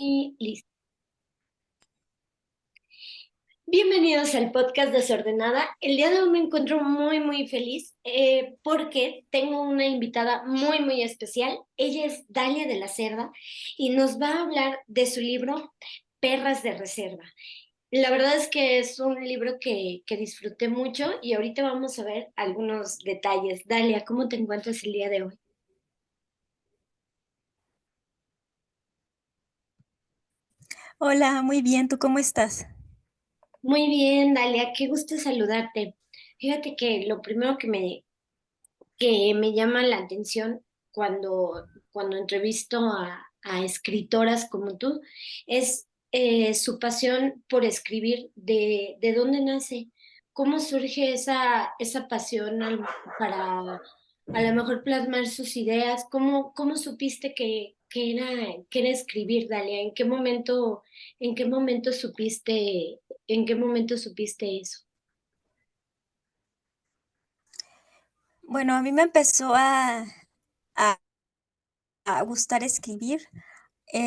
Y listo. Bienvenidos al podcast Desordenada. El día de hoy me encuentro muy feliz porque tengo una invitada muy especial. Ella es Dalia de la Cerda y nos va a hablar de su libro Perras de Reserva. La verdad es que es un libro que disfruté mucho y ahorita vamos a ver algunos detalles. Dalia, ¿cómo te encuentras el día de hoy? Hola, muy bien, ¿tú cómo estás? Muy bien, Dalia, qué gusto saludarte. Fíjate que lo primero que me llama la atención cuando entrevisto a escritoras como tú es su pasión por escribir, de dónde nace, cómo surge esa pasión para a lo mejor plasmar sus ideas, cómo supiste que era escribir, Dalia, en qué momento supiste, en qué momento supiste eso. Bueno, a mí me empezó a, a gustar escribir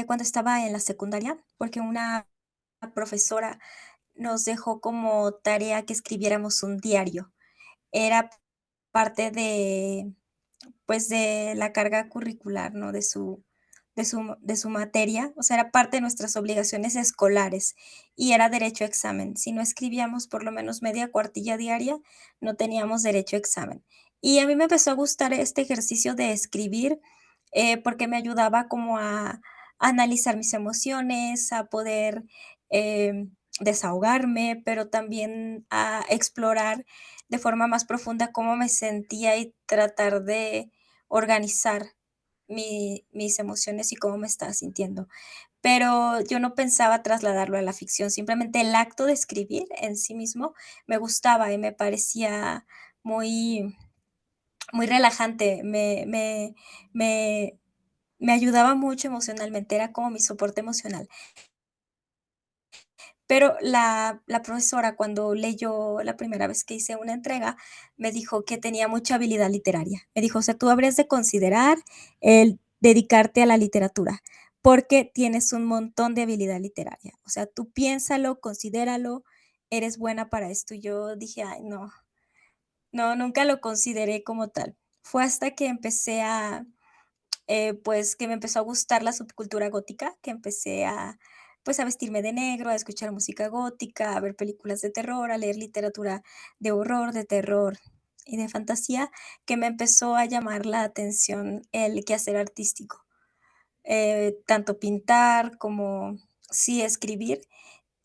cuando estaba en la secundaria, porque una profesora nos dejó como tarea que escribiéramos un diario. Era parte pues, de la carga curricular, ¿no? De su materia, o sea, era parte de nuestras obligaciones escolares y era derecho a examen. Si no escribíamos por lo menos media cuartilla diaria, no teníamos derecho a examen. Y a mí me empezó a gustar este ejercicio de escribir, porque me ayudaba como a analizar mis emociones, a poder, desahogarme, pero también a explorar de forma más profunda cómo me sentía y tratar de organizar mis emociones y cómo me estaba sintiendo. Pero yo no pensaba trasladarlo a la ficción, simplemente el acto de escribir en sí mismo me gustaba y me parecía muy muy relajante, me me ayudaba mucho emocionalmente, era como mi soporte emocional. Pero la profesora, cuando leyó la primera vez que hice una entrega, me dijo que tenía mucha habilidad literaria. Me dijo: "O sea, tú habrías de considerar el dedicarte a la literatura, porque tienes un montón de habilidad literaria. O sea, tú piénsalo, considéralo, eres buena para esto". Y yo dije: "Ay, no, no, nunca lo consideré como tal". Fue hasta que empecé pues, que me empezó a gustar la subcultura gótica, que empecé pues, a vestirme de negro, a escuchar música gótica, a ver películas de terror, a leer literatura de horror, de terror y de fantasía, que me empezó a llamar la atención el quehacer artístico, tanto pintar como, sí, escribir,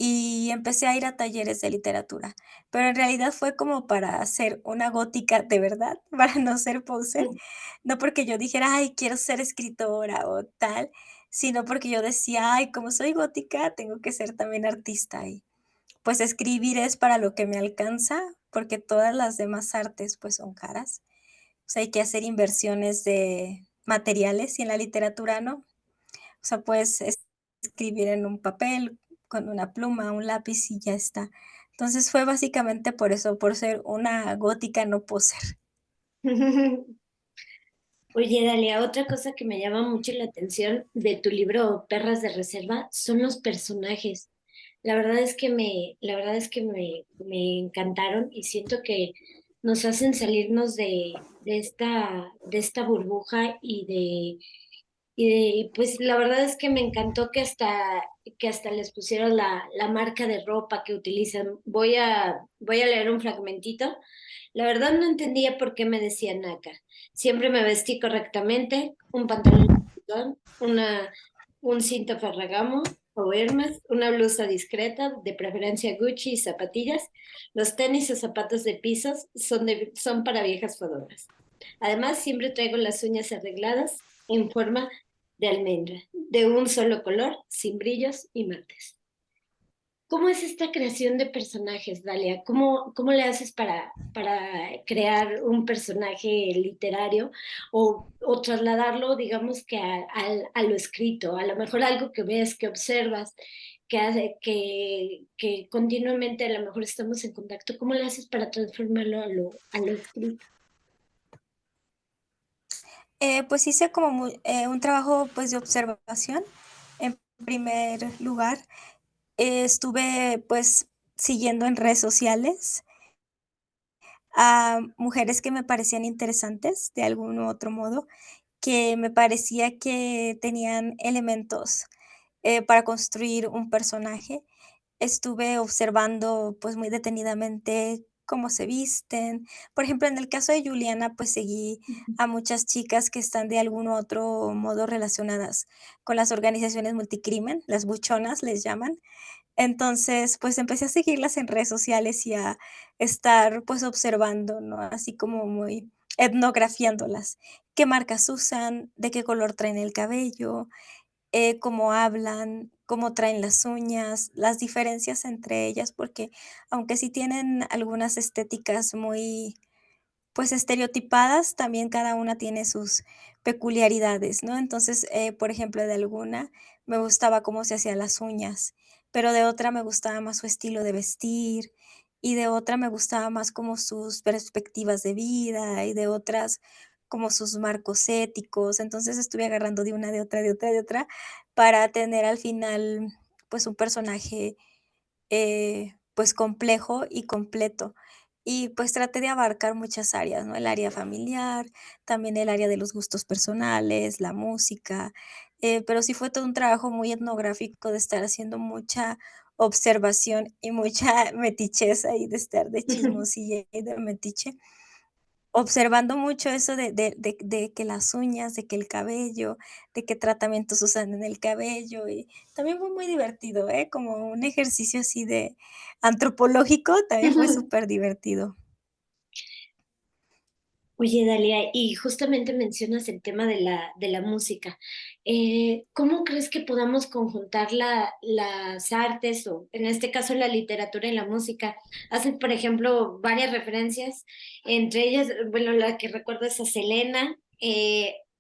y empecé a ir a talleres de literatura, pero en realidad fue como para ser una gótica de verdad, para no ser poser, no porque yo dijera: "Ay, quiero ser escritora o tal", sino porque yo decía: "Ay, como soy gótica, tengo que ser también artista", y, pues, escribir es para lo que me alcanza, porque todas las demás artes, pues, son caras, o sea, hay que hacer inversiones de materiales, y en la literatura no. O sea, puedes escribir en un papel con una pluma, un lápiz y ya está. Entonces, fue básicamente por eso, por ser una gótica no poser. Oye, Dalia, otra cosa que me llama mucho la atención de tu libro Perras de Reserva son los personajes. La verdad es que me encantaron y siento que nos hacen salirnos de esta burbuja y pues la verdad es que me encantó que hasta les pusieron la marca de ropa que utilizan. Voy a leer un fragmentito. La verdad no entendía por qué me decían naca. Siempre me vestí correctamente, un pantalón, un cinto Ferragamo o Hermes, una blusa discreta, de preferencia Gucci y zapatillas. Los tenis o zapatos de pisos son para viejas fodoras. Además, siempre traigo las uñas arregladas en forma de almendra, de un solo color, sin brillos y mates. ¿Cómo es esta creación de personajes, Dalia? ¿Cómo le haces para crear un personaje literario o trasladarlo, digamos que a lo escrito? A lo mejor algo que ves, que observas, que hace que continuamente a lo mejor estamos en contacto. ¿Cómo le haces para transformarlo a lo escrito? Pues hice como un trabajo, pues, de observación. primer lugar, estuve, pues, siguiendo en redes sociales a mujeres que me parecían interesantes de algún u otro modo, que me parecía que tenían elementos, para construir un personaje. Estuve observando, pues, muy detenidamente cómo se visten. Por ejemplo, en el caso de Juliana, pues, seguí Ujú. a muchas chicas que están de algún u otro modo relacionadas con las organizaciones multicrimen, las buchonas les llaman. Entonces, pues, empecé a seguirlas en redes sociales y a estar, pues, observando, ¿no? Así como muy etnografiándolas. ¿Qué marcas usan? ¿De qué color traen el cabello? Cómo hablan, cómo traen las uñas, las diferencias entre ellas, porque aunque sí tienen algunas estéticas muy, pues, estereotipadas, también cada una tiene sus peculiaridades, ¿no? Entonces, por ejemplo, de alguna me gustaba cómo se hacía las uñas, pero de otra me gustaba más su estilo de vestir, y de otra me gustaba más como sus perspectivas de vida, y de otras como sus marcos éticos. Entonces, estuve agarrando de una, de otra, de otra, de otra, para tener al final, pues, un personaje pues, complejo y completo. Y, pues, traté de abarcar muchas áreas, ¿no? El área familiar, también el área de los gustos personales, la música, pero sí fue todo un trabajo muy etnográfico de estar haciendo mucha observación y mucha meticheza y de estar de chismosilla y de metiche. Observando mucho eso de que las uñas, de que el cabello, de qué tratamientos usan en el cabello, y también fue muy divertido, como un ejercicio así de antropológico, también fue súper divertido. Oye, Dalia, y justamente mencionas el tema de la música. ¿Cómo crees que podamos conjuntar las artes, o en este caso la literatura y la música? Haces, por ejemplo, varias referencias, entre ellas, bueno, la que recuerdo es a Selena,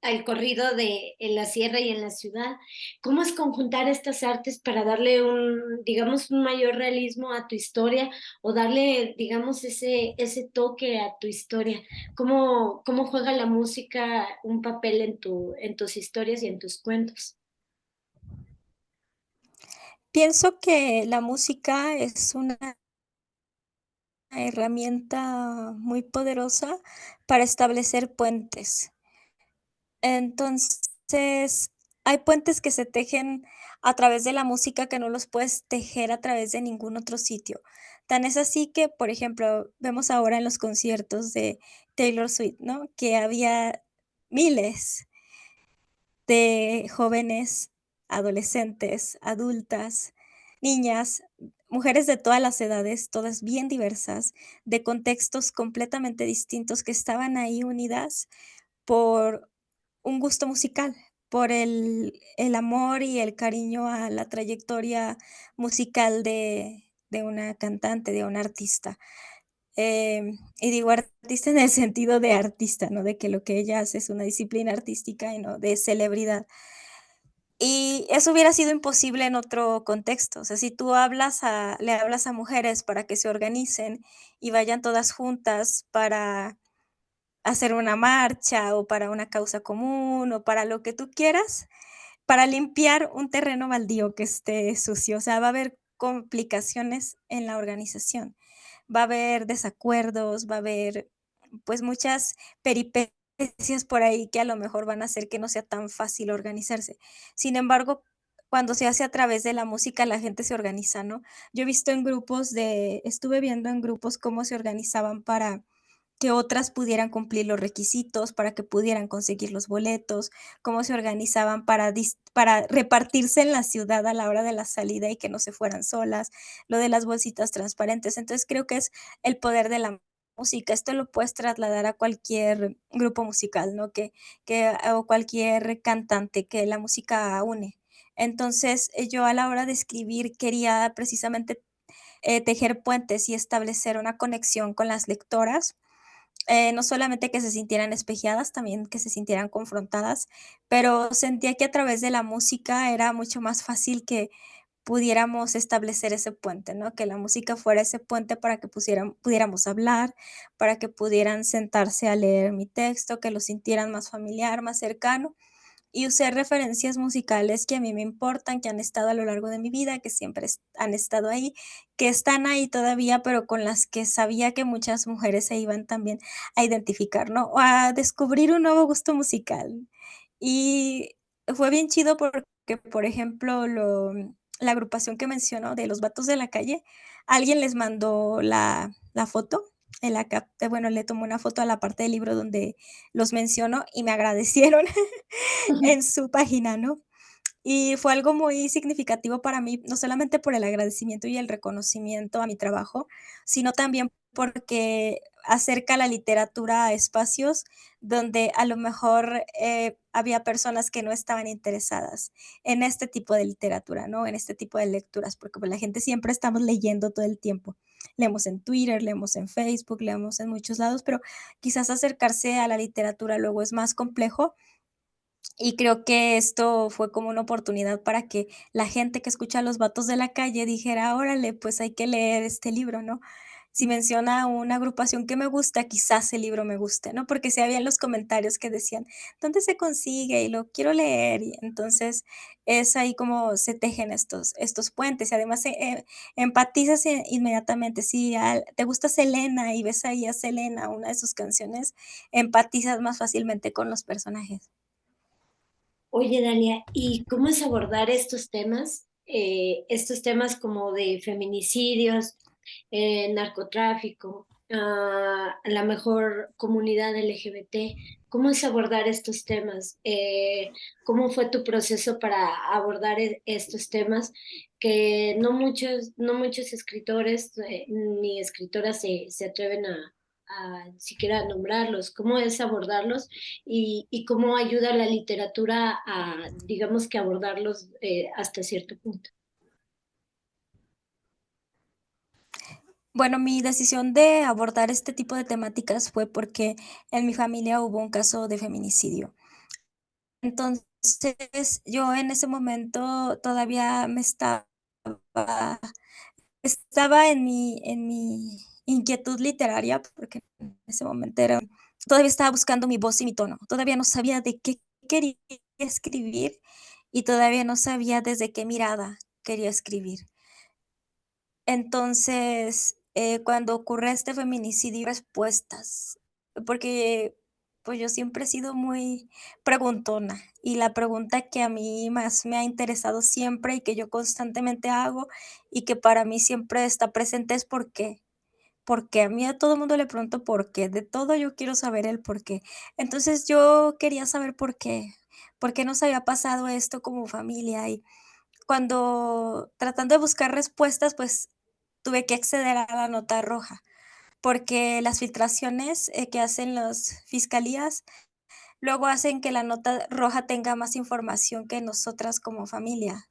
al corrido de En la sierra y en la ciudad. ¿Cómo es conjuntar estas artes para darle un, digamos, un mayor realismo a tu historia o darle, digamos, ese toque a tu historia? ¿Cómo juega la música un papel en en tus historias y en tus cuentos? Pienso que la música es una herramienta muy poderosa para establecer puentes. Entonces, hay puentes que se tejen a través de la música que no los puedes tejer a través de ningún otro sitio. Tan es así que, por ejemplo, vemos ahora en los conciertos de Taylor Swift, ¿no? Que había miles de jóvenes, adolescentes, adultas, niñas, mujeres de todas las edades, todas bien diversas, de contextos completamente distintos, que estaban ahí unidas por un gusto musical, por el amor y el cariño a la trayectoria musical de una cantante, de una artista. Y digo artista en el sentido de artista, ¿no? De que lo que ella hace es una disciplina artística y no de celebridad. Y eso hubiera sido imposible en otro contexto. O sea, si tú le hablas a mujeres para que se organicen y vayan todas juntas para hacer una marcha, o para una causa común, o para lo que tú quieras, para limpiar un terreno baldío que esté sucio. O sea, va a haber complicaciones en la organización, va a haber desacuerdos, va a haber, pues, muchas peripecias por ahí que a lo mejor van a hacer que no sea tan fácil organizarse. Sin embargo, cuando se hace a través de la música, la gente se organiza, ¿no? Yo he visto en grupos de estuve viendo en grupos cómo se organizaban para que otras pudieran cumplir los requisitos, para que pudieran conseguir los boletos, cómo se organizaban para repartirse en la ciudad a la hora de la salida y que no se fueran solas, lo de las bolsitas transparentes. Entonces, creo que es el poder de la música. Esto lo puedes trasladar a cualquier grupo musical, ¿no? O cualquier cantante, que la música une. Entonces, yo a la hora de escribir quería precisamente, tejer puentes y establecer una conexión con las lectoras, no solamente que se sintieran espejeadas, también que se sintieran confrontadas, pero sentía que a través de la música era mucho más fácil que pudiéramos establecer ese puente, ¿no? Que la música fuera ese puente para que pudiéramos hablar, para que pudieran sentarse a leer mi texto, que lo sintieran más familiar, más cercano. y usé referencias musicales que a mí me importan, que han estado a lo largo de mi vida, que siempre han estado ahí, que están ahí todavía, pero con las que sabía que muchas mujeres se iban también a identificar, ¿no? O a descubrir un nuevo gusto musical. Y fue bien chido porque, por ejemplo, la agrupación que menciono de Los Vatos de la Calle, alguien les mandó la foto, bueno, le tomó una foto a la parte del libro donde los menciono y me agradecieron en su página, ¿no? Y fue algo muy significativo para mí, no solamente por el agradecimiento y el reconocimiento a mi trabajo, sino también porque acerca la literatura a espacios donde a lo mejor, había personas que no estaban interesadas en este tipo de literatura, ¿no? En este tipo de lecturas, porque, pues, la gente siempre estamos leyendo todo el tiempo. Leemos en Twitter, leemos en Facebook, leemos en muchos lados, pero quizás acercarse a la literatura luego es más complejo y creo que esto fue como una oportunidad para que la gente que escucha a Los Vatos de la Calle dijera: "Órale, pues hay que leer este libro", ¿no? Si menciona una agrupación que me gusta, quizás el libro me guste, ¿no? Porque sí habían los comentarios que decían: "¿Dónde se consigue?", y lo quiero leer, y entonces es ahí como se tejen estos puentes, y además, empatizas inmediatamente. Si te gusta Selena y ves ahí a Selena, una de sus canciones, empatizas más fácilmente con los personajes. Oye, Dalia, ¿y cómo es abordar estos temas? Estos temas como de feminicidios, narcotráfico, a la mejor comunidad LGBT. ¿Cómo es abordar estos temas? ¿Cómo fue tu proceso para abordar estos temas que no muchos escritores ni escritoras se atreven a siquiera nombrarlos? ¿Cómo es abordarlos y cómo ayuda la literatura a, digamos que abordarlos hasta cierto punto? Bueno, mi decisión de abordar este tipo de temáticas fue porque en mi familia hubo un caso de feminicidio. Entonces, yo en ese momento todavía estaba en mi inquietud literaria, porque en ese momento todavía estaba buscando mi voz y mi tono. Todavía no sabía de qué quería escribir y todavía no sabía desde qué mirada quería escribir. Entonces, cuando ocurre este feminicidio, respuestas, porque, pues, yo siempre he sido muy preguntona, y la pregunta que a mí más me ha interesado siempre, y que yo constantemente hago, y que para mí siempre está presente es ¿por qué? Porque a mí a todo mundo le pregunto por qué, de todo yo quiero saber el por qué. Entonces, yo quería saber por qué nos había pasado esto como familia, y cuando tratando de buscar respuestas, pues, tuve que acceder a la nota roja, porque las filtraciones, que hacen las fiscalías, luego hacen que la nota roja tenga más información que nosotras como familia.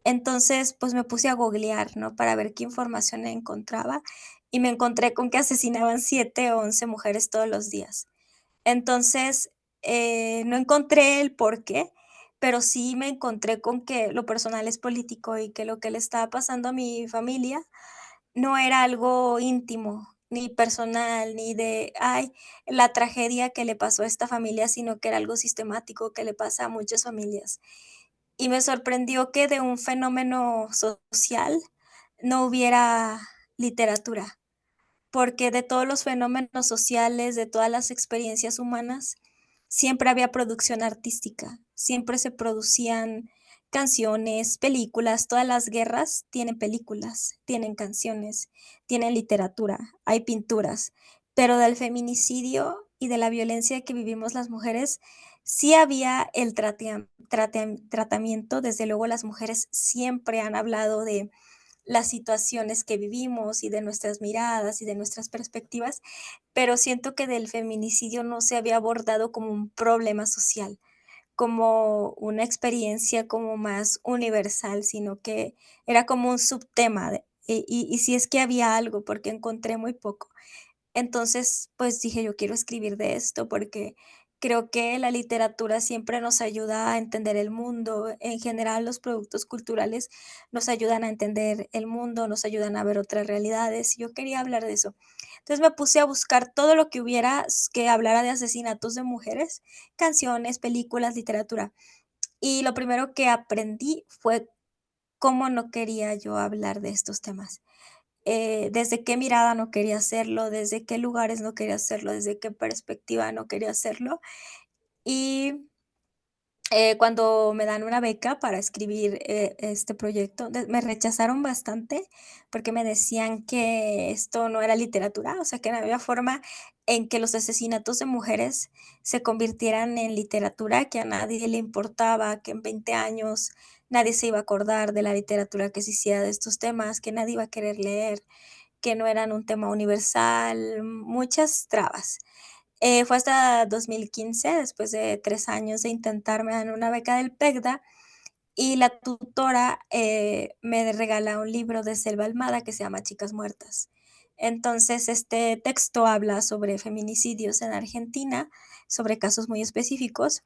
Entonces, pues, me puse a googlear, ¿no?, para ver qué información encontraba, y me encontré con que asesinaban 7 o 11 mujeres todos los días. Entonces, no encontré el porqué, pero sí me encontré con que lo personal es político y que lo que le estaba pasando a mi familia no era algo íntimo, ni personal, ni de, ay, la tragedia que le pasó a esta familia, sino que era algo sistemático que le pasa a muchas familias. Y me sorprendió que de un fenómeno social no hubiera literatura, porque de todos los fenómenos sociales, de todas las experiencias humanas, siempre había producción artística, siempre se producían canciones, películas, todas las guerras tienen películas, tienen canciones, tienen literatura, hay pinturas, pero del feminicidio y de la violencia que vivimos las mujeres, sí había el tratamiento, desde luego las mujeres siempre han hablado de las situaciones que vivimos y de nuestras miradas y de nuestras perspectivas, pero siento que del feminicidio no se había abordado como un problema social, como una experiencia como más universal, sino que era como un subtema y si es que había algo, porque encontré muy poco. Entonces, pues dije: "Yo quiero escribir de esto", porque Creo que la literatura siempre nos ayuda a entender el mundo. En general, los productos culturales nos ayudan a entender el mundo, nos ayudan a ver otras realidades. Yo quería hablar de eso. Entonces me puse a buscar todo lo que hubiera que hablara de asesinatos de mujeres, canciones, películas, literatura. Y lo primero que aprendí fue cómo no quería yo hablar de estos temas. Desde qué mirada no quería hacerlo, desde qué lugares no quería hacerlo, desde qué perspectiva no quería hacerlo. Y cuando me dan una beca para escribir, este proyecto, me rechazaron bastante, porque me decían que esto no era literatura, o sea, que no había forma en que los asesinatos de mujeres se convirtieran en literatura, que a nadie le importaba, que en 20 años nadie se iba a acordar de la literatura que se hiciera de estos temas, que nadie iba a querer leer, que no eran un tema universal, muchas trabas. Fue hasta 2015, después de 3 años de intentar, me dan una beca del PECDA y la tutora, me regala un libro de Selva Almada que se llama Chicas Muertas. Entonces, este texto habla sobre feminicidios en Argentina, sobre casos muy específicos,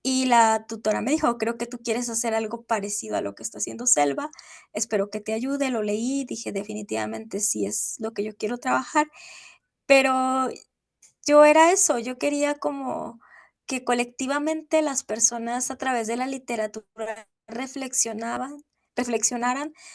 y la tutora me dijo: "Creo que tú quieres hacer algo parecido a lo que está haciendo Selva, espero que te ayude". Lo leí, dije: "Definitivamente sí es lo que yo quiero trabajar", pero yo era eso, yo quería como que colectivamente las personas a través de la literatura reflexionaran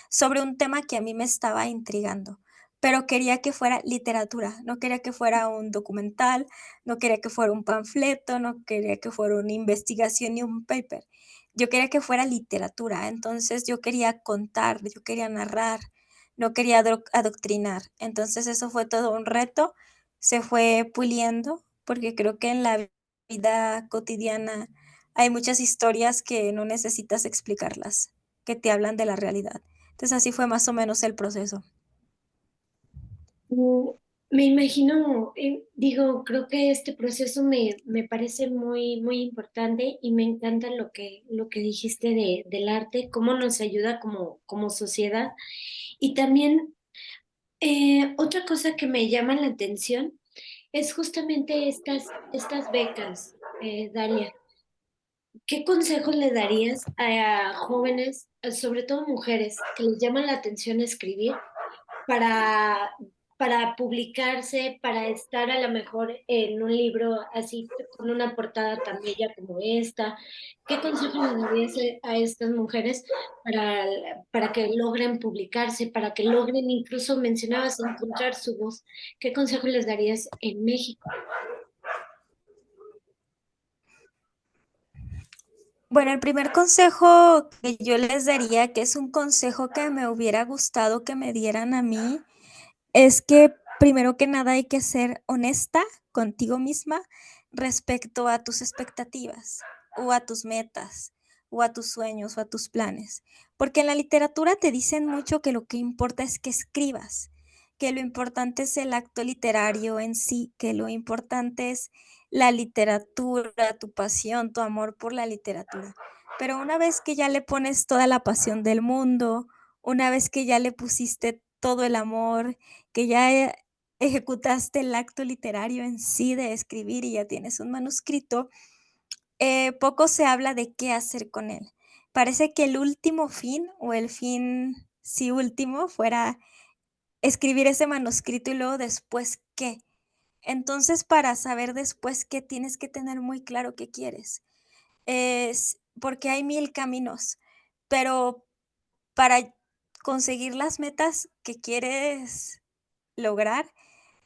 sobre un tema que a mí me estaba intrigando, pero quería que fuera literatura, no quería que fuera un documental, no quería que fuera un panfleto, no quería que fuera una investigación ni un paper. Yo quería que fuera literatura, entonces yo quería contar, yo quería narrar, no quería adoctrinar. Entonces eso fue todo un reto, se fue puliendo, porque creo que en la vida cotidiana hay muchas historias que no necesitas explicarlas, que te hablan de la realidad. Entonces, así fue más o menos el proceso. Mm, Me imagino, digo, creo que este proceso me parece muy importante y me encanta lo que dijiste del arte, cómo nos ayuda como sociedad. Y también otra cosa que me llama la atención es justamente estas becas, Dalia. ¿Qué consejos le darías a jóvenes, sobre todo mujeres, que les llama la atención escribir para, para publicarse, para estar a lo mejor en un libro así con una portada tan bella como esta? ¿Qué consejo le darías a estas mujeres para, para que logren publicarse, para que logren, incluso mencionabas, encontrar su voz? ¿Qué consejo les darías en México? Bueno, el primer consejo que yo les daría, que es un consejo que me hubiera gustado que me dieran a mí, es que primero que nada hay que ser honesta contigo misma respecto a tus expectativas o a tus metas o a tus sueños o a tus planes. Porque en la literatura te dicen mucho que lo que importa es que escribas, que lo importante es el acto literario en sí, que lo importante es la literatura, tu pasión, tu amor por la literatura. Pero una vez que ya le pones toda la pasión del mundo, una vez que ya le pusiste todo el amor, que ya ejecutaste el acto literario en sí de escribir y ya tienes un manuscrito, poco se habla de qué hacer con él. Parece que el último fin o el fin, sí, último, fuera escribir ese manuscrito y luego después qué. Entonces, para saber después qué, tienes que tener muy claro qué quieres. Es porque hay 1000 caminos, pero para conseguir las metas que quieres lograr,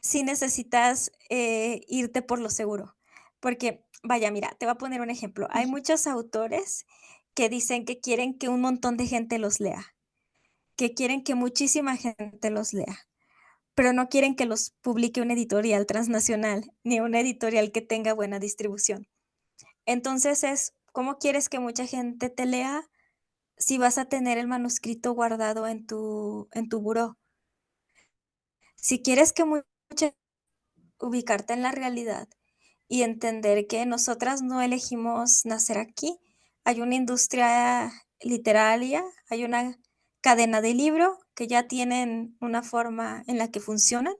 sí necesitas, irte por lo seguro. Porque, vaya, mira, te voy a poner un ejemplo. Hay muchos autores que dicen que quieren que un montón de gente los lea, que quieren que muchísima gente los lea, pero no quieren que los publique una editorial transnacional, ni una editorial que tenga buena distribución. Entonces es, ¿cómo quieres que mucha gente te lea si vas a tener el manuscrito guardado en tu buró? Si quieres que mucha ubicarte en la realidad y entender que nosotras no elegimos nacer aquí. Hay una industria literaria, hay una cadena de libro que ya tienen una forma en la que funcionan.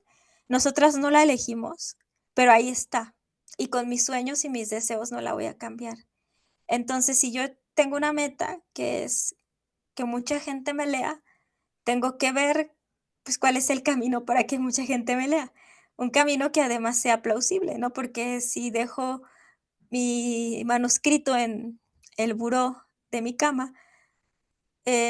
Nosotras no la elegimos, pero ahí está. y con mis sueños y mis deseos no la voy a cambiar. Entonces, si yo tengo una meta que es que mucha gente me lea, tengo que ver, pues, cuál es el camino para que mucha gente me lea. Un camino que además sea plausible, ¿no? Porque si dejo mi manuscrito en el buró de mi cama,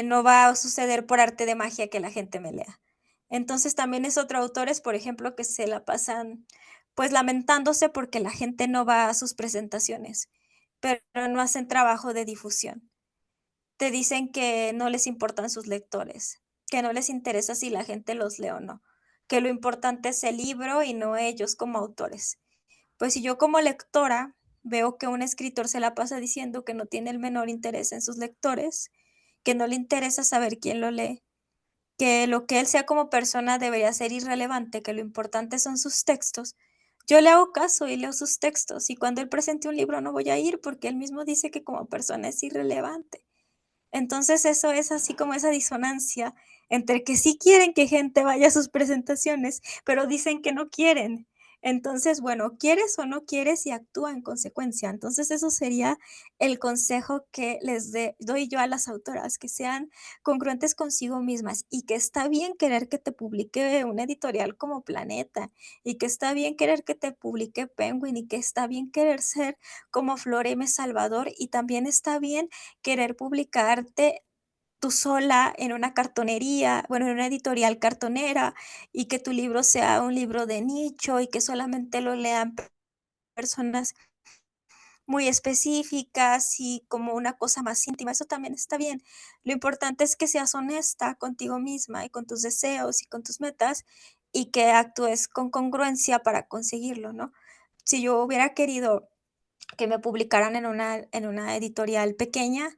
no va a suceder por arte de magia que la gente me lea. Entonces, también es otro autores, por ejemplo, que se la pasan, pues, lamentándose porque la gente no va a sus presentaciones, pero no hacen trabajo de difusión. Te dicen que no les importan sus lectores, que no les interesa si la gente los lee o no, que lo importante es el libro y no ellos como autores. Pues si yo como lectora veo que un escritor se la pasa diciendo que no tiene el menor interés en sus lectores, que no le interesa saber quién lo lee, que lo que él sea como persona debería ser irrelevante, que lo importante son sus textos, yo le hago caso y leo sus textos, y cuando él presente un libro no voy a ir porque él mismo dice que como persona es irrelevante. Entonces, eso es así como esa disonancia entre que sí quieren que gente vaya a sus presentaciones, pero dicen que no quieren. Entonces, bueno, quieres o no quieres y actúa en consecuencia. Entonces, eso sería el consejo que doy yo a las autoras, que sean congruentes consigo mismas y que está bien querer que te publique una editorial como Planeta y que está bien querer que te publique Penguin y que está bien querer ser como Flor M. Salvador y también está bien querer publicarte tú sola en una cartonería, bueno, en una editorial cartonera, y que tu libro sea un libro de nicho y que solamente lo lean personas muy específicas y como una cosa más íntima, eso también está bien. Lo importante es que seas honesta contigo misma y con tus deseos y con tus metas y que actúes con congruencia para conseguirlo, ¿no? Si yo hubiera querido que me publicaran en una editorial pequeña,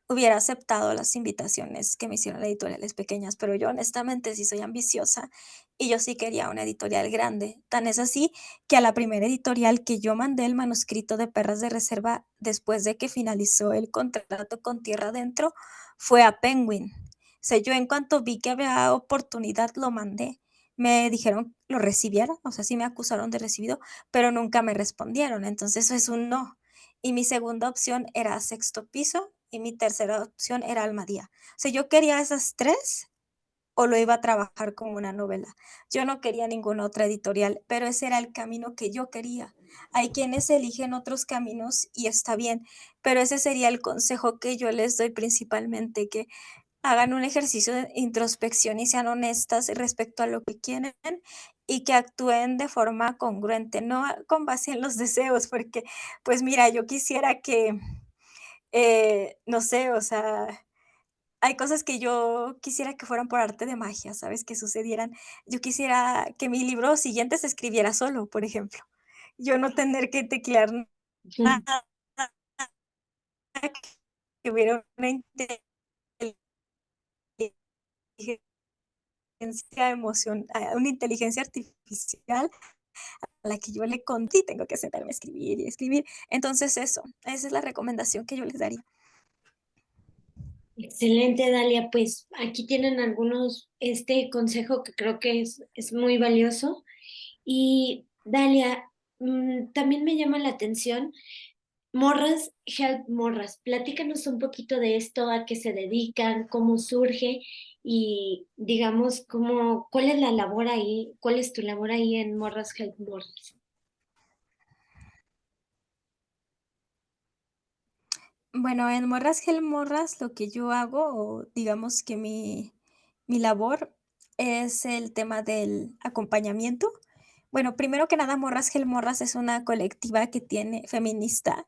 hubiera aceptado las invitaciones que me hicieron editoriales pequeñas, pero yo honestamente sí soy ambiciosa y yo sí quería una editorial grande. Tan es así que a la primera editorial que yo mandé el manuscrito de Perras de Reserva después de que finalizó el contrato con Tierra Adentro fue a Penguin. O sea, yo en cuanto vi que había oportunidad lo mandé. Me dijeron lo recibiera, o sea, sí me acusaron de recibido, pero nunca me respondieron. Entonces eso es un no. Y mi segunda opción era Sexto Piso y mi tercera opción era Almadía. O sea, yo quería esas 3 o lo iba a trabajar como una novela. Yo no quería ninguna otra editorial, pero ese era el camino que yo quería. Hay quienes eligen otros caminos y está bien, pero ese sería el consejo que yo les doy principalmente, que hagan un ejercicio de introspección y sean honestas respecto a lo que quieren y que actúen de forma congruente, no con base en los deseos, porque, pues mira, yo quisiera que, no sé, o sea, hay cosas que yo quisiera que fueran por arte de magia, ¿sabes? Que sucedieran. Yo quisiera que mi libro siguiente se escribiera solo, por ejemplo. Yo no tener que teclear nada, que hubiera una una inteligencia artificial a la que yo le conté y tengo que sentarme a escribir y escribir. Entonces eso, esa es la recomendación que yo les daría. Excelente, Dalia. Pues aquí tienen algunos, este consejo que creo que es muy valioso. Y Dalia, también me llama la atención, Morras Help Morras. Platícanos un poquito de esto, a qué se dedican, cómo surge y digamos cómo, cuál es la labor ahí, cuál es tu labor ahí en Morras Help Morras. Bueno, en Morras Gel Morras lo que yo hago, o digamos que mi labor es el tema del acompañamiento. Bueno, primero que nada, Morras Gel Morras es una colectiva que tiene feminista,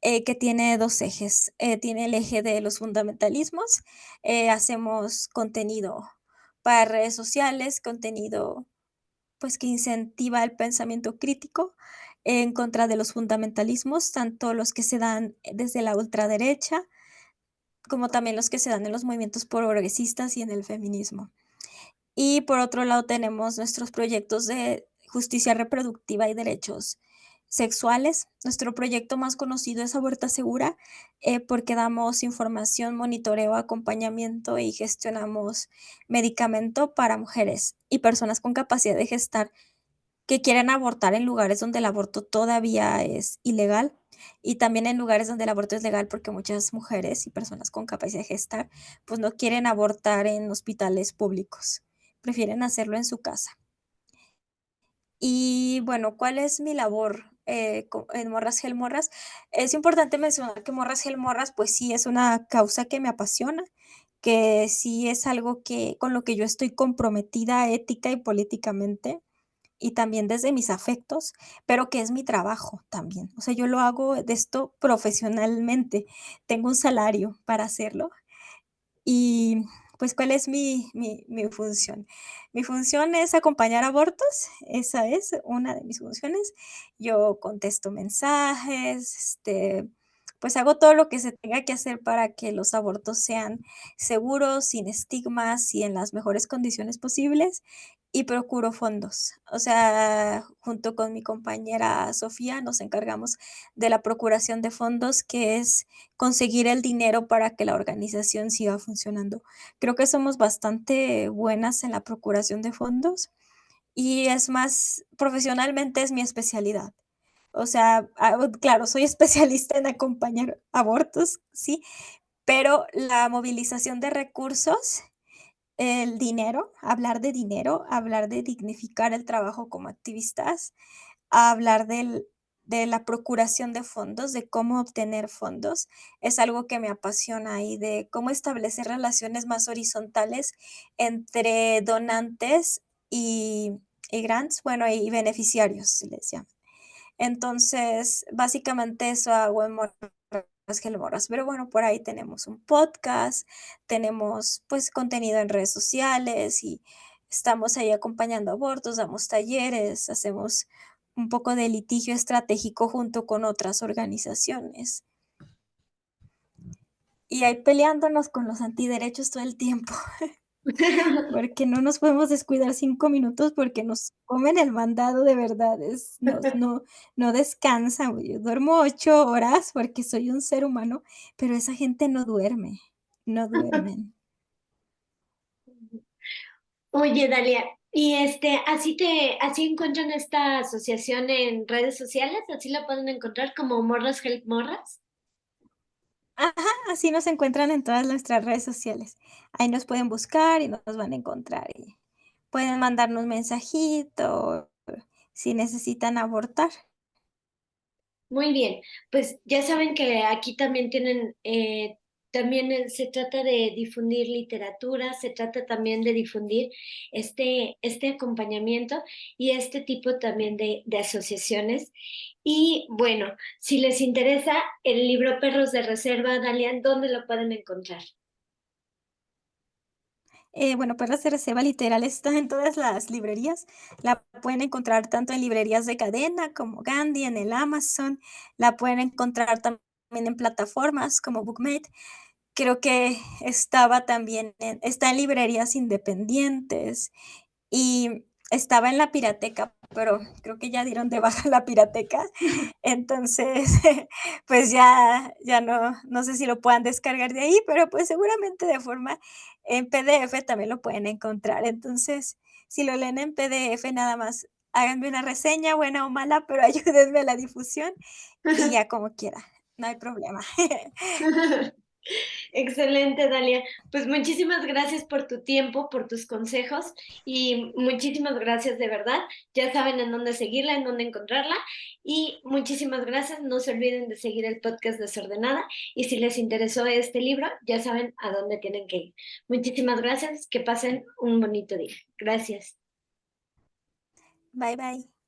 que tiene 2 ejes. Tiene el eje de los fundamentalismos, hacemos contenido para redes sociales, contenido, pues, que incentiva el pensamiento crítico en contra de los fundamentalismos, tanto los que se dan desde la ultraderecha, como también los que se dan en los movimientos progresistas y en el feminismo. Y por otro lado, tenemos nuestros proyectos de justicia reproductiva y derechos sexuales. Nuestro proyecto más conocido es Aborta Segura, porque damos información, monitoreo, acompañamiento y gestionamos medicamento para mujeres y personas con capacidad de gestar que quieren abortar en lugares donde el aborto todavía es ilegal, y también en lugares donde el aborto es legal, porque muchas mujeres y personas con capacidad de gestar, pues, no quieren abortar en hospitales públicos, prefieren hacerlo en su casa. Y bueno, ¿cuál es mi labor, en Morras Gel Morras? Es importante mencionar que Morras Gel Morras, pues sí es una causa que me apasiona, que sí es algo que con lo que yo estoy comprometida ética y políticamente, y también desde mis afectos, pero que es mi trabajo también. O sea, yo lo hago de esto profesionalmente, tengo un salario para hacerlo. Y, pues, ¿cuál es mi función? Mi función es acompañar abortos, esa es una de mis funciones. Yo contesto mensajes, pues, hago todo lo que se tenga que hacer para que los abortos sean seguros, sin estigmas y en las mejores condiciones posibles, y procuro fondos. O sea, junto con mi compañera Sofía nos encargamos de la procuración de fondos, que es conseguir el dinero para que la organización siga funcionando. Creo que somos bastante buenas en la procuración de fondos y es más, profesionalmente es mi especialidad. O sea, claro, soy especialista en acompañar abortos, sí, pero la movilización de recursos, el dinero, hablar de dignificar el trabajo como activistas, a hablar de la procuración de fondos, de cómo obtener fondos, es algo que me apasiona, y de cómo establecer relaciones más horizontales entre donantes y grants, bueno, y beneficiarios, se les llama. Entonces, básicamente eso hago en Morras que Morras. Pero bueno, por ahí tenemos un podcast, tenemos, pues, contenido en redes sociales y estamos ahí acompañando abortos, damos talleres, hacemos un poco de litigio estratégico junto con otras organizaciones. Y ahí peleándonos con los antiderechos todo el tiempo. Porque no nos podemos descuidar 5 minutos porque nos comen el mandado de verdad, no descansan, yo duermo 8 horas porque soy un ser humano, pero esa gente no duerme, no duermen. Oye, Dalia, y así encuentran esta asociación en redes sociales, así la pueden encontrar como Morras Help Morras. Ajá, así nos encuentran en todas nuestras redes sociales. Ahí nos pueden buscar y nos van a encontrar, y pueden mandarnos mensajito si necesitan abortar. Muy bien, pues ya saben que aquí también tienen, también se trata de difundir literatura, se trata también de difundir este acompañamiento y este tipo también de asociaciones. Y bueno, si les interesa el libro Perros de Reserva, Dalian, ¿dónde lo pueden encontrar? Bueno, Perlas de Reserva literal está en todas las librerías. La pueden encontrar tanto en librerías de cadena como Gandhi, en el Amazon. La pueden encontrar también en plataformas como Bookmate. Creo que está en librerías independientes y estaba en la Pirateca, pero creo que ya dieron de baja la Pirateca. Entonces, pues ya no sé si lo puedan descargar de ahí, pero, pues, seguramente de forma en PDF también lo pueden encontrar. Entonces, si lo leen en PDF, nada más háganme una reseña, buena o mala, pero ayúdenme a la difusión y ya como quiera, no hay problema. Excelente, Dalia. Pues muchísimas gracias por tu tiempo, por tus consejos y muchísimas gracias de verdad. Ya saben en dónde seguirla, en dónde encontrarla y muchísimas gracias. No se olviden de seguir el podcast Desordenada y si les interesó este libro, ya saben a dónde tienen que ir. Muchísimas gracias. Que pasen un bonito día. Gracias. Bye, bye.